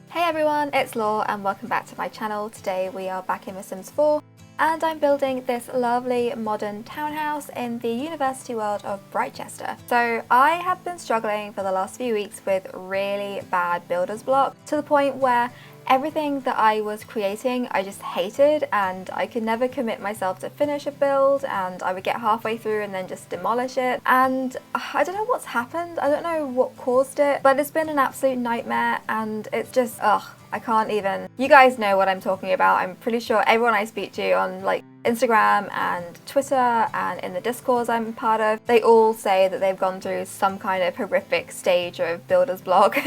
Hey everyone, it's Laura and welcome back to my channel. Today we are back in The Sims 4 and I'm building this lovely modern townhouse in the university world of Brightchester. So I have been struggling for the last few weeks with really bad builder's block to the point where everything that I was creating I just hated and I could never commit myself to finish a build, and I would get halfway through and then just demolish it, and I don't know what's happened. I don't know what caused it, but it's been an absolute nightmare and it's just I can't even. You guys know what I'm talking about. I'm pretty sure everyone I speak to on like Instagram and Twitter and in the Discords I'm part of, they all say that they've gone through some kind of horrific stage of builder's block.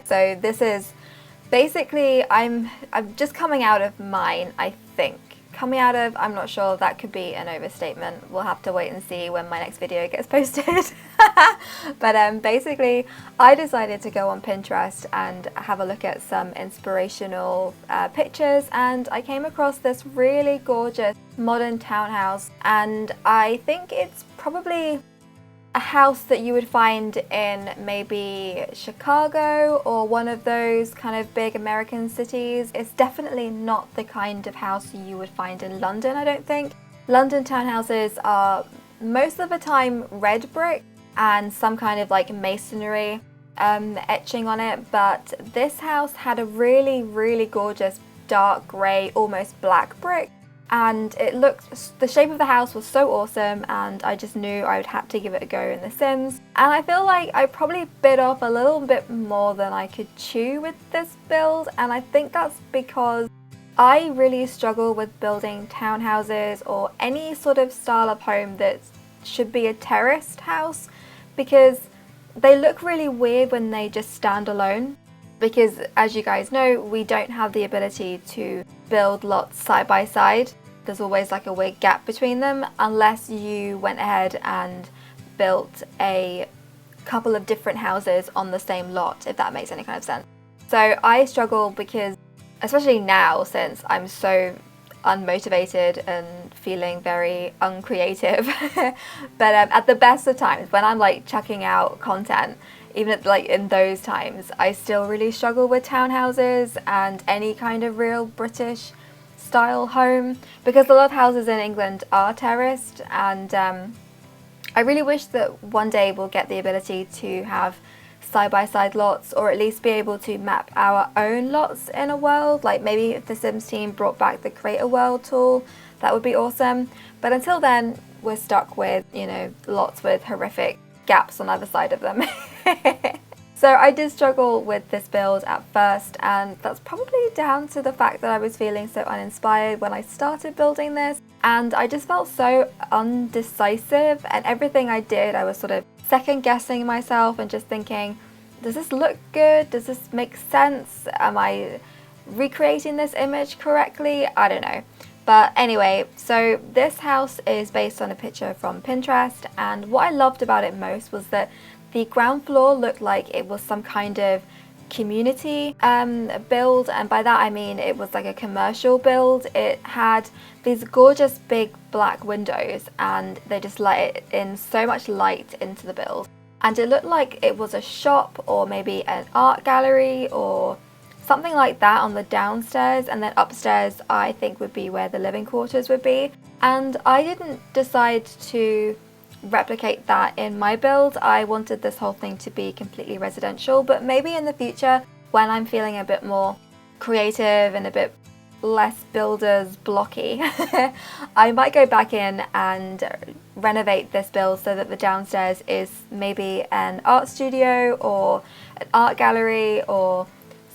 So this is basically, I'm just coming out of mine, I think. Coming out of, I'm not sure, that could be an overstatement. We'll have to wait and see when my next video gets posted. But basically, I decided to go on Pinterest and have a look at some inspirational pictures, and I came across this really gorgeous modern townhouse, and I think it's probably a house that you would find in maybe Chicago or one of those kind of big American cities. It's definitely not the kind of house you would find in London, I don't think. London townhouses are most of the time red brick and some kind of like masonry etching on it, but this house had a really gorgeous dark grey, almost black brick. And it looked, the shape of the house was so awesome, and I just knew I would have to give it a go in The Sims. And I feel like I probably bit off a little bit more than I could chew with this build, and I think that's because I really struggle with building townhouses or any sort of style of home that should be a terraced house, because they look really weird when they just stand alone. Because as you guys know, we don't have the ability to build lots side by side. There's always like a weird gap between them unless you went ahead and built a couple of different houses on the same lot, if that makes any kind of sense. So I struggle because, especially now since I'm so unmotivated and feeling very uncreative, but at the best of times when I'm like chucking out content, even at, like in those times, I still really struggle with townhouses and any kind of real British style home, because a lot of houses in England are terraced, and I really wish that one day we'll get the ability to have side-by-side lots, or at least be able to map our own lots in a world. Like maybe if the Sims team brought back the Create a World tool, that would be awesome. But until then, we're stuck with, you know, lots with horrific gaps on either side of them. So I did struggle with this build at first, and that's probably down to the fact that I was feeling so uninspired when I started building this, and I just felt so undecisive, and everything I did I was sort of second guessing myself and just thinking, does this look good? Does this make sense? Am I recreating this image correctly? I don't know. But anyway, so this house is based on a picture from Pinterest, and what I loved about it most was that the ground floor looked like it was some kind of community build, and by that I mean it was like a commercial build. It had these gorgeous big black windows, and they just let in so much light into the build, and it looked like it was a shop or maybe an art gallery or something like that on the downstairs, and then upstairs I think would be where the living quarters would be. And I didn't decide to replicate that in my build. I wanted this whole thing to be completely residential, but maybe in the future when I'm feeling a bit more creative and a bit less builder's blocky, I might go back in and renovate this build so that the downstairs is maybe an art studio or an art gallery or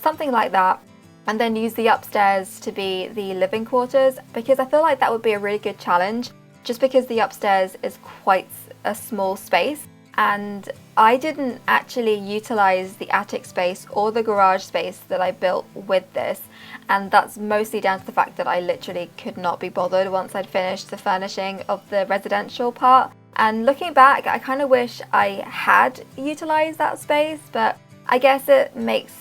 something like that, and then use the upstairs to be the living quarters, because I feel like that would be a really good challenge, just because the upstairs is quite a small space, and I didn't actually utilize the attic space or the garage space that I built with this, and that's mostly down to the fact that I literally could not be bothered once I'd finished the furnishing of the residential part. And looking back, I kind of wish I had utilized that space, but I guess it makes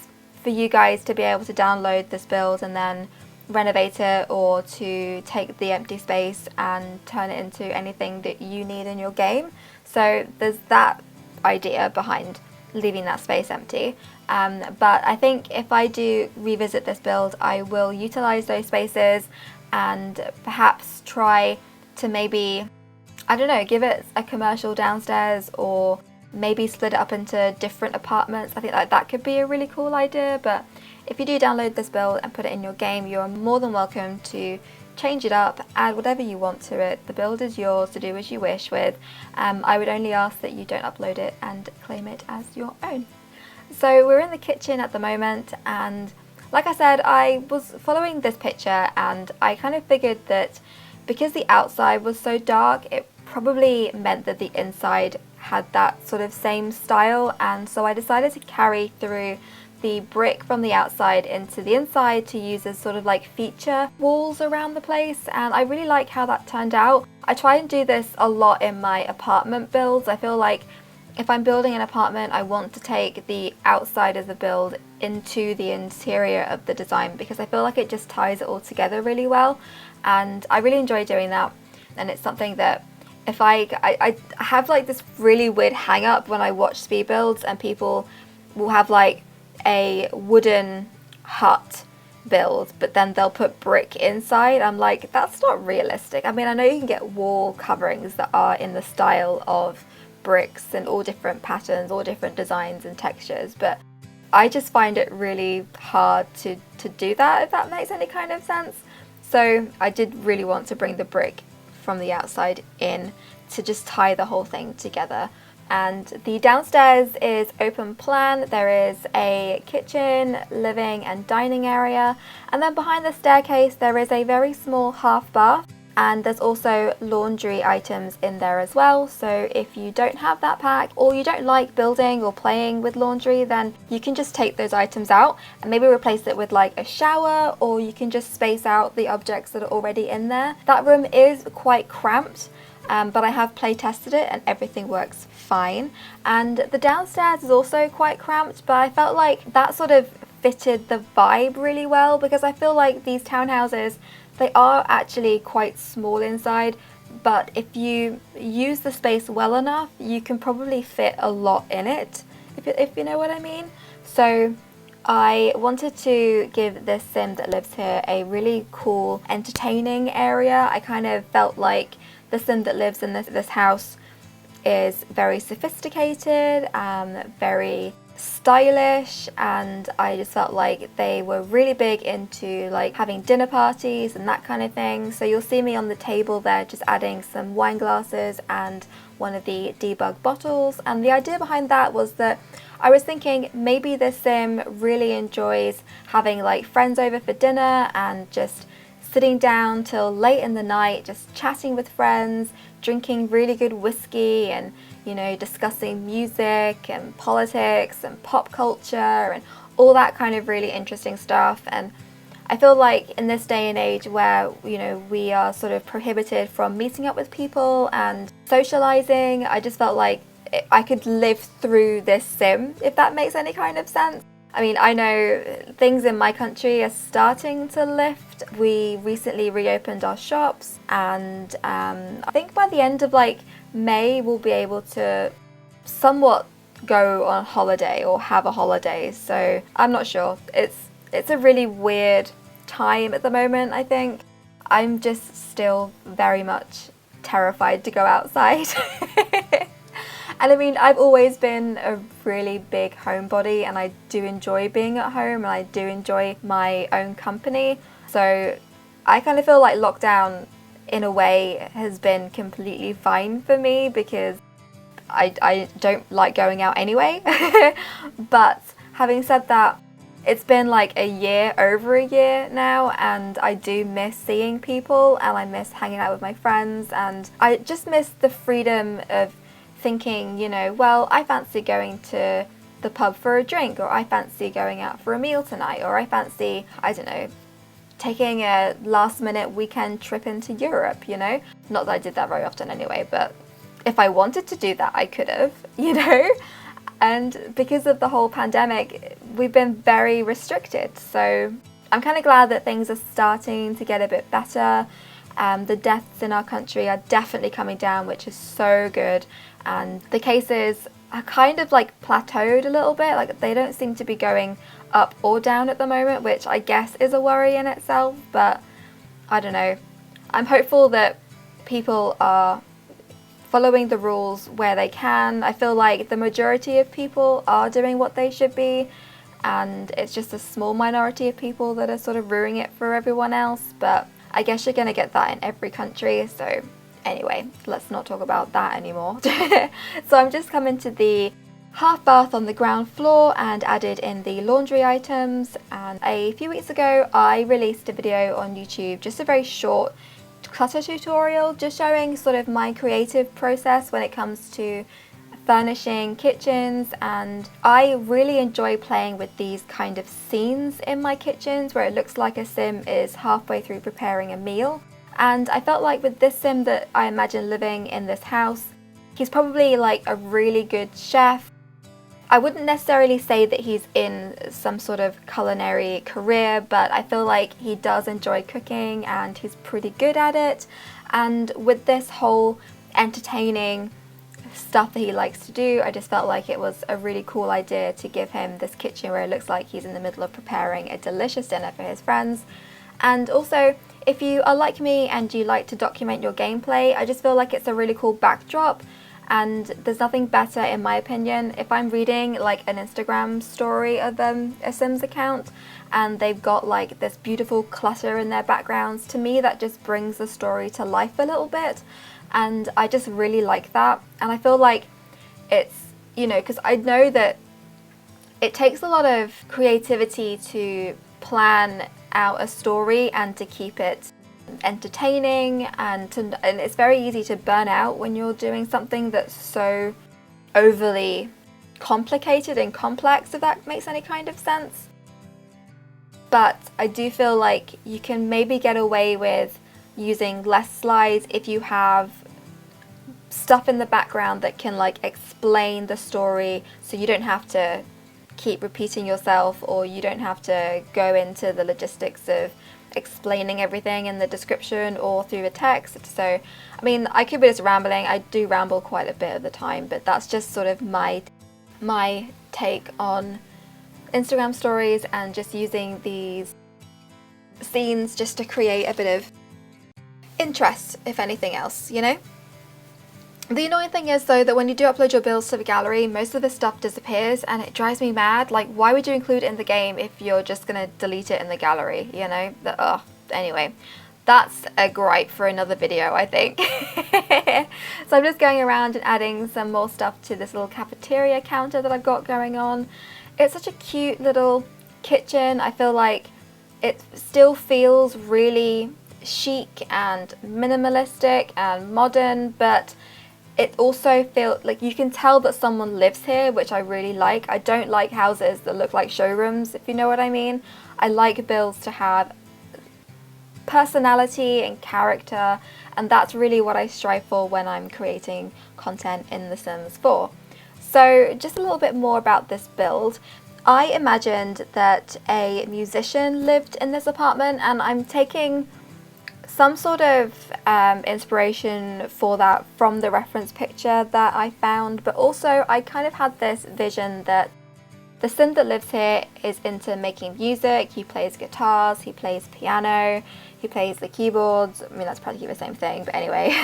for you guys to be able to download this build and then renovate it, or to take the empty space and turn it into anything that you need in your game. So there's that idea behind leaving that space empty. But I think if I do revisit this build, I will utilize those spaces and perhaps try to maybe, I don't know, give it a commercial downstairs, or maybe split it up into different apartments. I think like that could be a really cool idea. But if you do download this build and put it in your game, you are more than welcome to change it up, add whatever you want to it. The build is yours to do as you wish with. I would only ask that you don't upload it and claim it as your own. So we're in the kitchen at the moment, and like I said, I was following this picture and I kind of figured that because the outside was so dark, it probably meant that the inside had that sort of same style, and so I decided to carry through the brick from the outside into the inside to use as sort of like feature walls around the place, and I really like how that turned out. I try and do this a lot in my apartment builds. I feel like if I'm building an apartment, I want to take the outside of the build into the interior of the design, because I feel like it just ties it all together really well, and I really enjoy doing that. And it's something that if I have like this really weird hang up when I watch speed builds and people will have like a wooden hut build, but then they'll put brick inside. I'm like, that's not realistic. I mean, I know you can get wall coverings that are in the style of bricks and all different patterns, all different designs and textures, but I just find it really hard to do that, if that makes any kind of sense. So I did really want to bring the brick from the outside in to just tie the whole thing together. And the downstairs is open plan. There is a kitchen, living and dining area, and then behind the staircase there is a very small half bath, and there's also laundry items in there as well. So if you don't have that pack, or you don't like building or playing with laundry, then you can just take those items out and maybe replace it with like a shower, or you can just space out the objects that are already in there. That room is quite cramped, but I have play tested it and everything works fine. And the downstairs is also quite cramped, but I felt like that sort of fitted the vibe really well, because I feel like these townhouses, they are actually quite small inside, but if you use the space well enough, you can probably fit a lot in it, if you know what I mean. So I wanted to give this sim that lives here a really cool, entertaining area. I kind of felt like the sim that lives in this house is very sophisticated, very stylish, and I just felt like they were really big into like having dinner parties and that kind of thing. So you'll see me on the table there just adding some wine glasses and one of the debug bottles, and the idea behind that was that I was thinking maybe this sim really enjoys having like friends over for dinner and just sitting down till late in the night, just chatting with friends, drinking really good whiskey, and you know, discussing music and politics and pop culture and all that kind of really interesting stuff. And I feel like in this day and age where, you know, we are sort of prohibited from meeting up with people and socializing, I just felt like I could live through this sim, if that makes any kind of sense. I mean, I know things in my country are starting to lift. We recently reopened our shops, and I think by the end of like May we'll be able to somewhat go on holiday or have a holiday. So I'm not sure. It's a really weird time at the moment, I think. I'm just still very much terrified to go outside. And I mean, I've always been a really big homebody, and I do enjoy being at home, and I do enjoy my own company. So I kind of feel like lockdown in a way has been completely fine for me, because I don't like going out anyway. But having said that, it's been like over a year now, and I do miss seeing people, and I miss hanging out with my friends, and I just miss the freedom of thinking, you know, well, I fancy going to the pub for a drink, or I fancy going out for a meal tonight, or I fancy, I don't know, taking a last minute weekend trip into Europe, you know? Not that I did that very often anyway, but if I wanted to do that, I could have, you know? And because of the whole pandemic, we've been very restricted. So I'm kind of glad that things are starting to get a bit better. The deaths in our country are definitely coming down, which is so good. And the cases are kind of like plateaued a little bit. Like they don't seem to be going up or down at the moment, which I guess is a worry in itself, but I don't know. I'm hopeful that people are following the rules where they can. I feel like the majority of people are doing what they should be, and it's just a small minority of people that are sort of ruining it for everyone else, but I guess you're going to get that in every country, so anyway, let's not talk about that anymore. So I'm just coming to the half bath on the ground floor and added in the laundry items, and a few weeks ago I released a video on YouTube, just a very short clutter tutorial, just showing sort of my creative process when it comes to furnishing kitchens. And I really enjoy playing with these kind of scenes in my kitchens where it looks like a sim is halfway through preparing a meal. And I felt like with this sim that I imagine living in this house, he's probably like a really good chef. I wouldn't necessarily say that he's in some sort of culinary career, but I feel like he does enjoy cooking and he's pretty good at it. And with this whole entertaining stuff that he likes to do, I just felt like it was a really cool idea to give him this kitchen where it looks like he's in the middle of preparing a delicious dinner for his friends. And also, if you are like me and you like to document your gameplay, I just feel like it's a really cool backdrop. And there's nothing better, in my opinion, if I'm reading like an Instagram story of a Sims account and they've got like this beautiful clutter in their backgrounds. To me, that just brings the story to life a little bit, and I just really like that. And I feel like it's, you know, because I know that it takes a lot of creativity to plan out a story and to keep it entertaining, and it's very easy to burn out when you're doing something that's so overly complicated and complex, if that makes any kind of sense. But I do feel like you can maybe get away with using less slides if you have stuff in the background that can like explain the story, so you don't have to keep repeating yourself, or you don't have to go into the logistics of explaining everything in the description or through a text. So I mean, I could be just rambling. I do ramble quite a bit of the time, but that's just sort of my take on Instagram stories and just using these scenes just to create a bit of interest, if anything else, you know. The annoying thing is though that when you do upload your builds to the gallery, most of the stuff disappears, and it drives me mad. Like, why would you include it in the game if you're just gonna delete it in the gallery, you know? Anyway, that's a gripe for another video, I think. So I'm just going around and adding some more stuff to this little cafeteria counter that I've got going on. It's such a cute little kitchen. I feel like it still feels really chic and minimalistic and modern, but it also feels like you can tell that someone lives here, which I really like. I don't like houses that look like showrooms, if you know what I mean. I like builds to have personality and character, and that's really what I strive for when I'm creating content in The Sims 4. So just a little bit more about this build. I imagined that a musician lived in this apartment, and I'm taking some sort of inspiration for that from the reference picture that I found, but also I kind of had this vision that the Sim that lives here is into making music. He plays guitars, he plays piano, he plays the keyboards. I mean, that's practically the same thing, but anyway.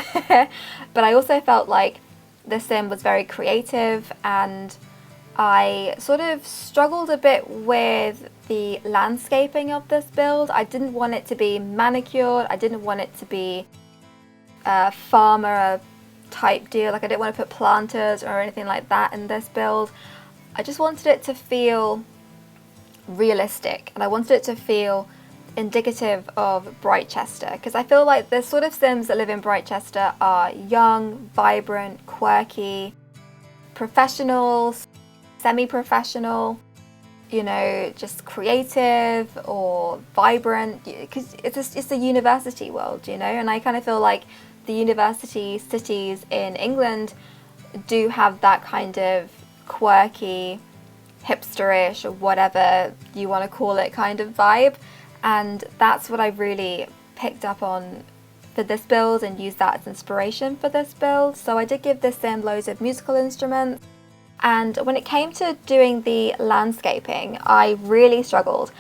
But I also felt like the Sim was very creative, and I sort of struggled a bit with the landscaping of this build. I didn't want it to be manicured. I didn't want it to be a farmer type deal. Like, I didn't want to put planters or anything like that in this build. I just wanted it to feel realistic, and I wanted it to feel indicative of Brightchester, because I feel like the sort of Sims that live in Brightchester are young, vibrant, quirky, professionals, semi-professional, you know, just creative or vibrant, because it's a university world, you know, and I kind of feel like the university cities in England do have that kind of quirky, hipsterish, or whatever you want to call it, kind of vibe, and that's what I really picked up on for this build and used that as inspiration for this build. So I did give this Sim loads of musical instruments, And when it came to doing the landscaping, I really struggled.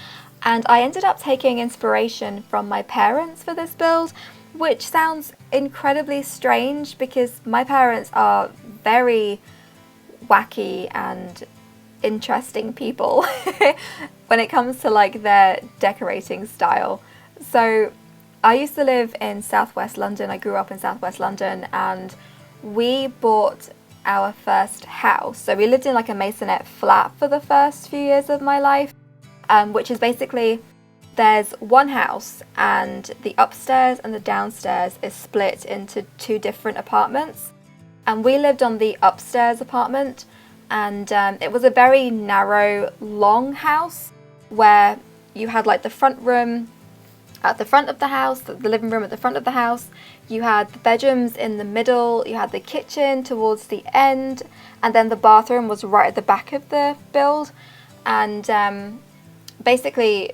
And I ended up taking inspiration from my parents for this build, which sounds incredibly strange because my parents are very wacky and interesting people when it comes to like their decorating style. So I used to live in southwest London. I grew up in southwest London, and we bought our first house. So we lived in like a masonette flat for the first few years of my life, which is basically, there's one house and the upstairs and the downstairs is split into two different apartments. And we lived on the upstairs apartment, and it was a very narrow, long house where you had like the front room at the front of the house, the living room at the front of the house, you had the bedrooms in the middle, you had the kitchen towards the end, and then the bathroom was right at the back of the build. And basically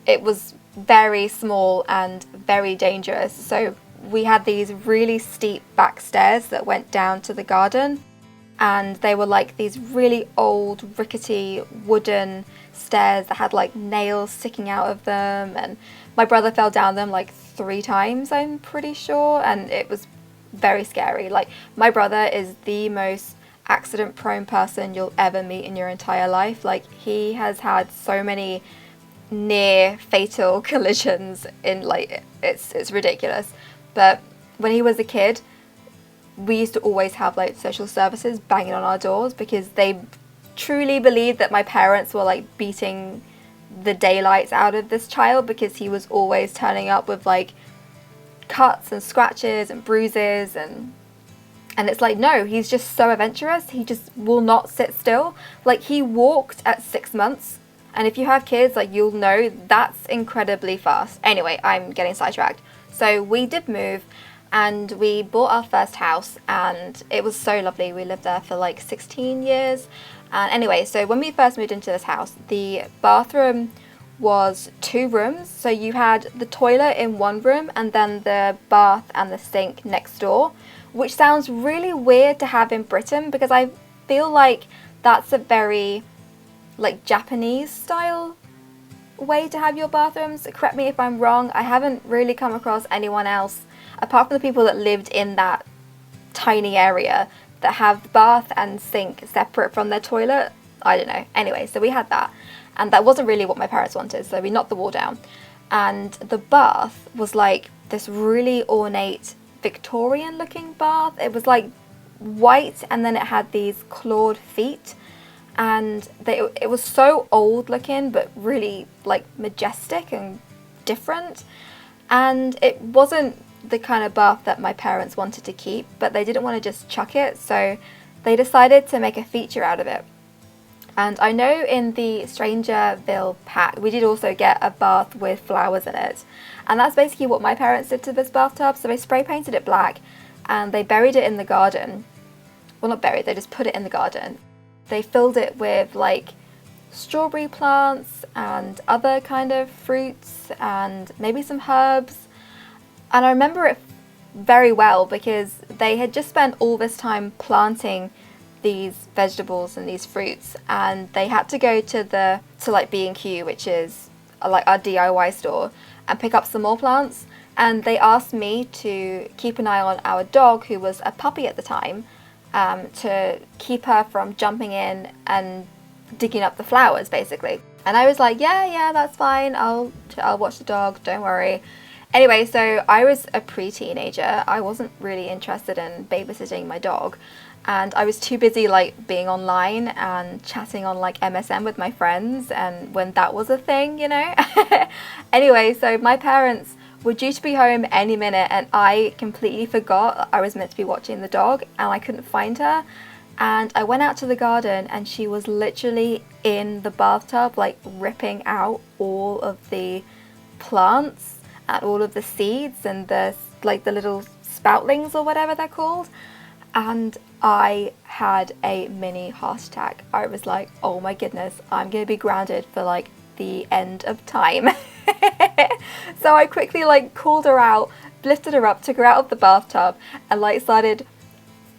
it was very small and very dangerous. So we had these really steep back stairs that went down to the garden, and they were like these really old rickety wooden stairs that had like nails sticking out of them, and my brother fell down them like 3 times, I'm pretty sure, and it was very scary. Like, my brother is the most accident prone person you'll ever meet in your entire life. Like, he has had so many near fatal collisions in, like, it's ridiculous. But when he was a kid, we used to always have like social services banging on our doors because they truly believed that my parents were like beating the daylights out of this child, because he was always turning up with like cuts and scratches and bruises, and it's like, no, he's just so adventurous. He just will not sit still. Like, he walked at 6 months, and if you have kids, like, you'll know that's incredibly fast. Anyway, I'm getting sidetracked. So we did move, and we bought our first house, and it was so lovely. We lived there for like 16 years. And anyway, so when we first moved into this house, the bathroom was 2 rooms. So you had the toilet in one room and then the bath and the sink next door, which sounds really weird to have in Britain, because I feel like that's a very like Japanese style way to have your bathrooms. Correct me if I'm wrong. I haven't really come across anyone else, apart from the people that lived in that tiny area, that have the bath and sink separate from their toilet. I don't know. Anyway, so we had that, and that wasn't really what my parents wanted, so we knocked the wall down. And the bath was like this really ornate Victorian looking bath. It was like white, and then it had these clawed feet, and it was so old looking but really like majestic and different. And it wasn't the kind of bath that my parents wanted to keep, but they didn't want to just chuck it, so they decided to make a feature out of it. And I know in the Strangerville pack we did also get a bath with flowers in it, and that's basically what my parents did to this bathtub. So they spray painted it black and they buried it in the garden. Well, not buried, they just put it in the garden. They filled it with like strawberry plants and other kind of fruits and maybe some herbs. And I remember it very well because they had just spent all this time planting these vegetables and these fruits, and they had to go to like B&Q, which is like our DIY store, and pick up some more plants. And they asked me to keep an eye on our dog, who was a puppy at the time, to keep her from jumping in and digging up the flowers, basically. And I was like, yeah, that's fine. I'll watch the dog, don't worry. Anyway, so I was a pre-teenager. I wasn't really interested in babysitting my dog, and I was too busy like being online and chatting on like MSN with my friends, and when that was a thing, you know. Anyway, so my parents were due to be home any minute, and I completely forgot I was meant to be watching the dog, and I couldn't find her. And I went out to the garden, and she was literally in the bathtub, like ripping out all of the plants and all of the seeds and the little sproutlings or whatever they're called. And I had a mini heart attack. I was like, oh my goodness, I'm gonna be grounded for like the end of time. So I quickly like called her out, lifted her up, took her out of the bathtub, and like started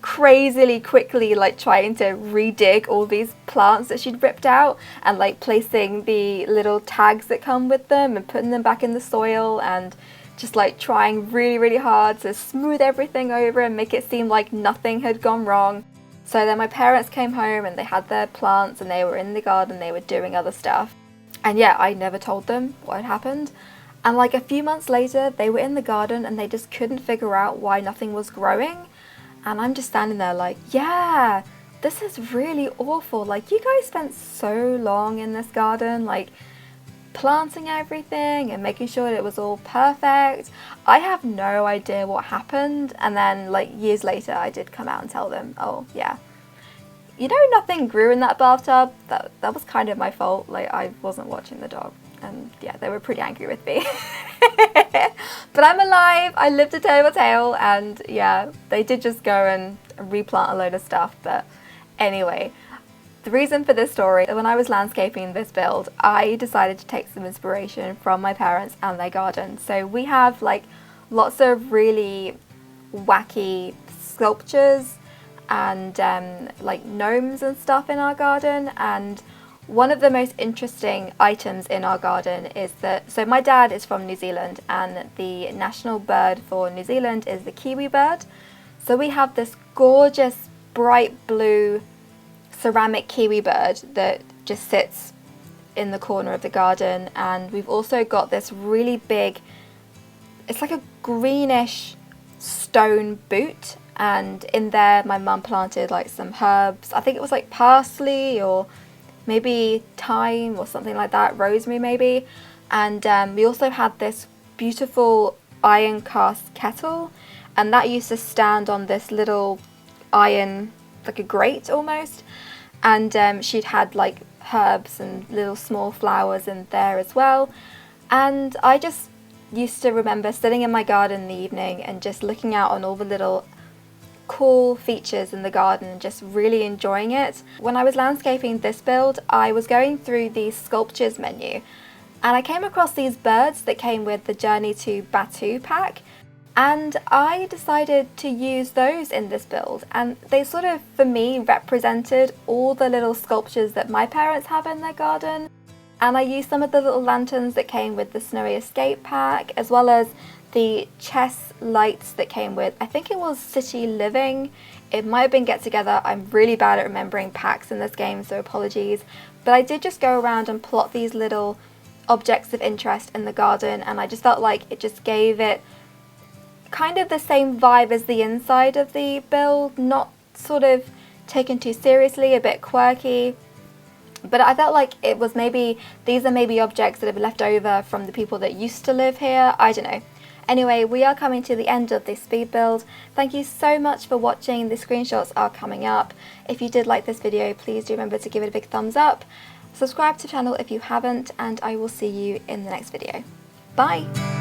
crazily quickly like trying to redig all these plants that she'd ripped out and like placing the little tags that come with them and putting them back in the soil, and just like trying really hard to smooth everything over and make it seem like nothing had gone wrong. So then my parents came home and they had their plants and they were in the garden, they were doing other stuff. And yeah, I never told them what had happened. And like a few months later, they were in the garden and they just couldn't figure out why nothing was growing. And I'm just standing there like, yeah, this is really awful. Like, you guys spent so long in this garden, like planting everything and making sure that it was all perfect. I have no idea what happened. And then like years later, I did come out and tell them, oh yeah, you know, nothing grew in that bathtub. That was kind of my fault. Like, I wasn't watching the dog. And yeah, they were pretty angry with me. But I'm alive, I lived to tell a tale, and yeah, they did just go and replant a load of stuff. But anyway, the reason for this story, when I was landscaping this build, I decided to take some inspiration from my parents and their garden. So we have like lots of really wacky sculptures and like gnomes and stuff in our garden, and one of the most interesting items in our garden is that, so my dad is from New Zealand and the national bird for New Zealand is the kiwi bird. So we have this gorgeous bright blue ceramic kiwi bird that just sits in the corner of the garden, and we've also got this really big, it's like a greenish stone boot, and in there my mum planted like some herbs. I think it was like parsley or maybe thyme or something like that, rosemary maybe. And we also had this beautiful iron cast kettle, and that used to stand on this little iron, like a grate almost, and she'd had like herbs and little small flowers in there as well. And I just used to remember sitting in my garden in the evening and just looking out on all the little cool features in the garden and just really enjoying it. When I was landscaping this build, I was going through the sculptures menu and I came across these birds that came with the Journey to Batu pack, and I decided to use those in this build, and they sort of, for me, represented all the little sculptures that my parents have in their garden. And I used some of the little lanterns that came with the Snowy Escape pack, as well as the chess lights that came with, I think it was City Living. It might have been Get Together. I'm really bad at remembering packs in this game, so apologies. But I did just go around and plot these little objects of interest in the garden, and I just felt like it just gave it kind of the same vibe as the inside of the build, not sort of taken too seriously, a bit quirky. But I felt like it was maybe, these are maybe objects that have left over from the people that used to live here. I don't know. Anyway, we are coming to the end of this speed build. Thank you so much for watching. The screenshots are coming up. If you did like this video, please do remember to give it a big thumbs up. Subscribe to the channel if you haven't, and I will see you in the next video. Bye!